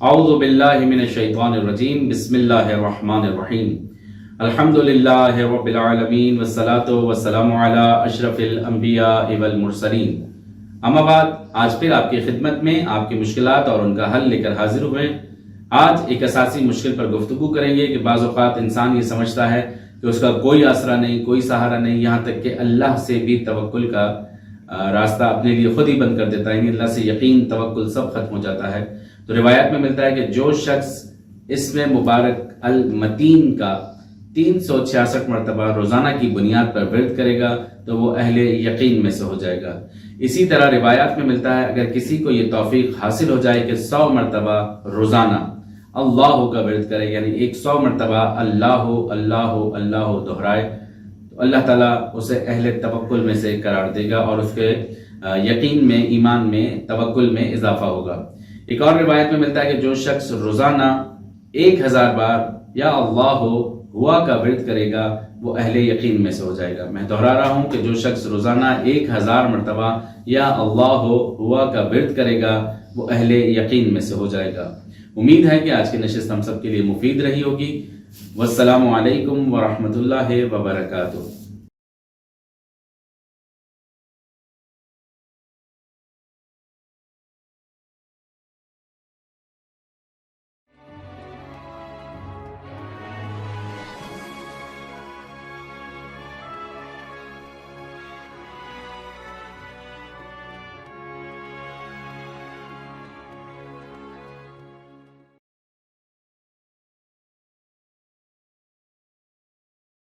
اعوذ باللہ من الشیطان الرجیم بسم اللہ الرحمن الرحیم الحمدللہ رب العالمین والصلاة والسلام علی اشرف الانبیاء والمرسلین۔ اما بعد، آج پھر آپ کی خدمت میں آپ کی مشکلات اور ان کا حل لے کر حاضر ہوئے۔ آج ایک اساسی مشکل پر گفتگو کریں گے کہ بعض اوقات انسان یہ سمجھتا ہے کہ اس کا کوئی آسرا نہیں، کوئی سہارا نہیں، یہاں تک کہ اللہ سے بھی توکل کا راستہ اپنے لیے خود ہی بند کر دیتا ہے، یعنی اللہ سے یقین، توکل سب ختم ہو جاتا ہے۔ تو روایات میں ملتا ہے کہ جو شخص اسم مبارک المتین کا 366 مرتبہ روزانہ کی بنیاد پر ورد کرے گا تو وہ اہل یقین میں سے ہو جائے گا۔ اسی طرح روایات میں ملتا ہے اگر کسی کو یہ توفیق حاصل ہو جائے کہ 100 مرتبہ روزانہ اللہ کا ورد کرے، یعنی 100 مرتبہ اللہ اللہ اللہ دہرائے، تو اللہ تعالیٰ اسے اہل توکل میں سے قرار دے گا اور اس کے یقین میں، ایمان میں، توکل میں اضافہ ہوگا۔ ایک اور روایت میں ملتا ہے کہ جو شخص روزانہ 1000 بار یا اللہ ہوا کا ورد کرے گا وہ اہل یقین میں سے ہو جائے گا۔ میں دہرا رہا ہوں کہ جو شخص روزانہ 1000 مرتبہ یا اللہ ہوا کا ورد کرے گا وہ اہل یقین میں سے ہو جائے گا۔ امید ہے کہ آج کی نشست ہم سب کے لیے مفید رہی ہوگی۔ والسلام علیکم ورحمۃ اللہ وبرکاتہ۔